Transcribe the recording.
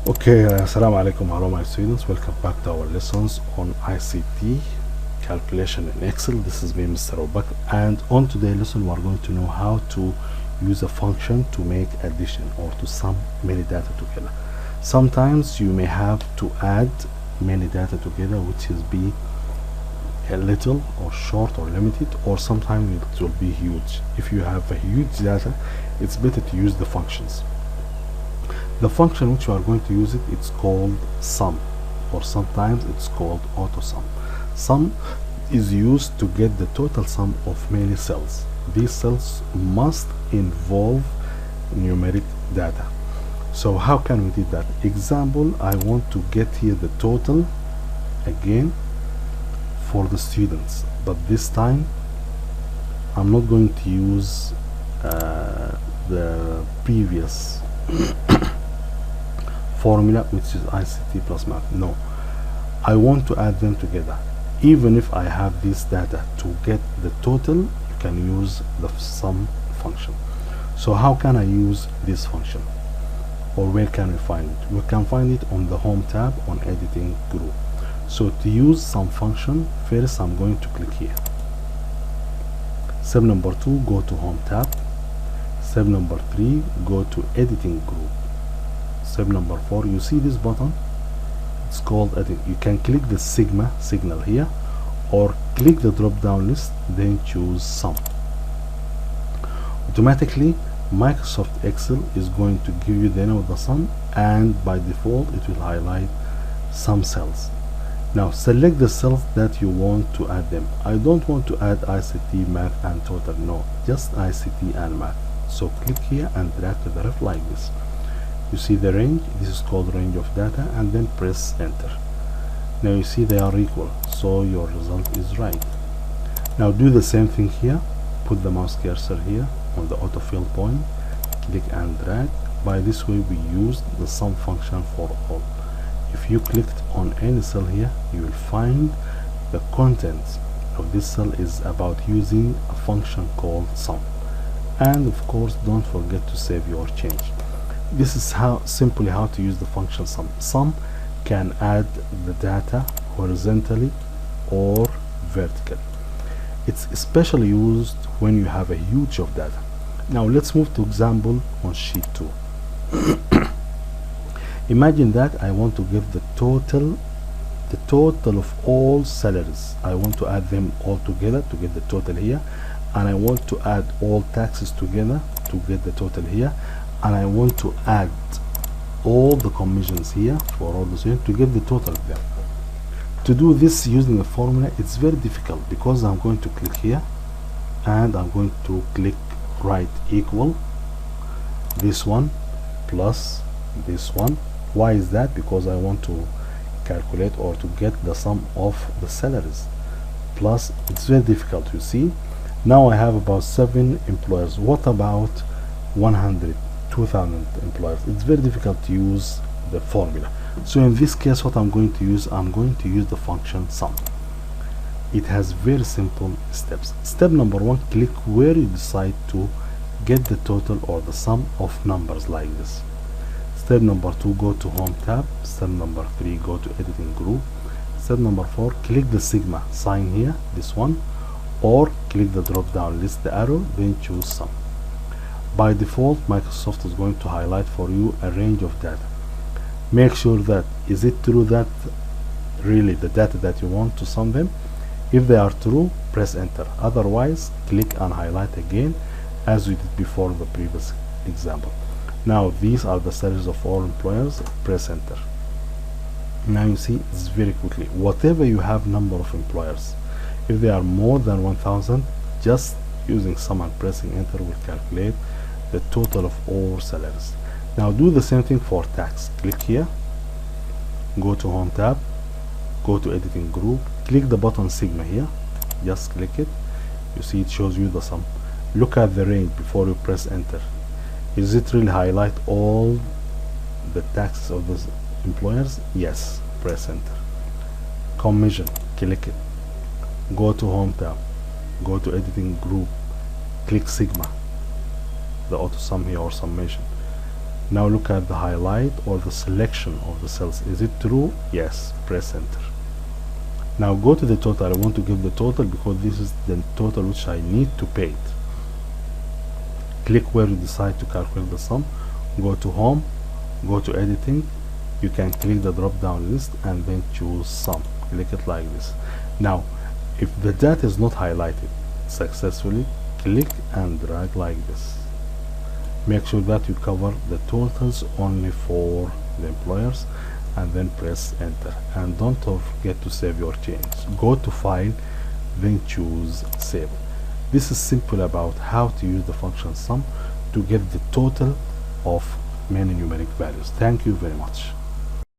Okay, assalamu alaikum, hello my students, welcome back to our lessons on ICT calculation in Excel. This is me, Mr. Obak, and on today's lesson we're going to know how to use a function to make addition or to sum many data together. Sometimes you may have to add many data together, which is be a little or short or limited, or sometimes it will be huge. If you have a huge data, it's better to use the functions. The function which we are going to use it's called sum, or sometimes it's called AutoSum. Sum is used to get the total sum of many cells. These cells must involve numeric data. So how can we do that? Example, I want to get here the total again for the students, but this time I'm not going to use the previous formula, which is ICT plus math. No, I want to add them together. Even if I have this data to get the total, you can use the sum function. So how can I use this function, or where can we find it? We can find it on the home tab on editing group. So to use sum function, first I'm going to click here. Step number 2, go to home tab. Step number 3, go to editing group. Step number 4, you see this button, it's called edit. You can click the sigma signal here, or click the drop down list, then choose sum. Automatically Microsoft Excel is going to give you the name of the sum, and by default it will highlight some cells. Now select the cells that you want to add them. I don't want to add ICT, math and total, no, just ICT and math. So click here and drag to the left like this. You see the range, this is called range of data, and then press enter. Now you see they are equal, so your result is right. Now do the same thing here. Put the mouse cursor here on the autofill point, click and drag. By this way we use the sum function for all. If you clicked on any cell here, you will find the contents of this cell is about using a function called sum. And of course don't forget to save your change. This is simply how to use the function sum. Sum can add the data horizontally or vertically. It's especially used when you have a huge of data. Now let's move to example on sheet 2. Imagine that I want to get the total of all salaries. I want to add them all together to get the total here, and I want to add all taxes together to get the total here, and I want to add all the commissions here for all the students to get the total of them. To do this using a formula, it's very difficult, because I'm going to click here and I'm going to click right equal this one plus this one. Why is that? Because I want to calculate or to get the sum of the salaries. Plus, it's very difficult, you see. Now I have about 7 employers. What about 100, 2000 employers? It's very difficult to use the formula. So in this case, what I'm going to use the function sum. It has very simple steps. Step number 1, click where you decide to get the total or the sum of numbers like this. Step number 2, go to home tab. Step number 3, go to editing group. Step number 4, click the sigma sign here, this one, or click the drop down list, the arrow, then choose sum. By default, Microsoft is going to highlight for you a range of data. Make sure that is it true that really the data that you want to sum them. If they are true, press enter. Otherwise, click and highlight again, as we did before the previous example. Now these are the salaries of all employers. Press enter. Now you see it's very quickly. Whatever you have number of employers, if they are more than 1000, just using sum and pressing enter will calculate the total of all salaries. Now do the same thing for tax. Click here, go to home tab, go to editing group, click the button sigma here, just click it. You see it shows you the sum. Look at the range before you press enter. Is it really highlight all the taxes of those employers? Yes. Press enter. Commission, click it. Go to home tab, go to editing group, click sigma, the auto sum here or summation. Now look at the highlight or the selection of the cells. Is it true? Yes. Press enter. Now go to the total. I want to give the total because this is the total which I need to pay it. Click where you decide to calculate the sum. Go to home, go to editing. You can click the drop down list and then choose sum. Click it like this. Now if the data is not highlighted successfully, click and drag like this. Make sure that you cover the totals only for the employers and then press enter. And don't forget to save your changes. Go to file, then choose save. This is simple about how to use the function sum to get the total of many numeric values. Thank you very much.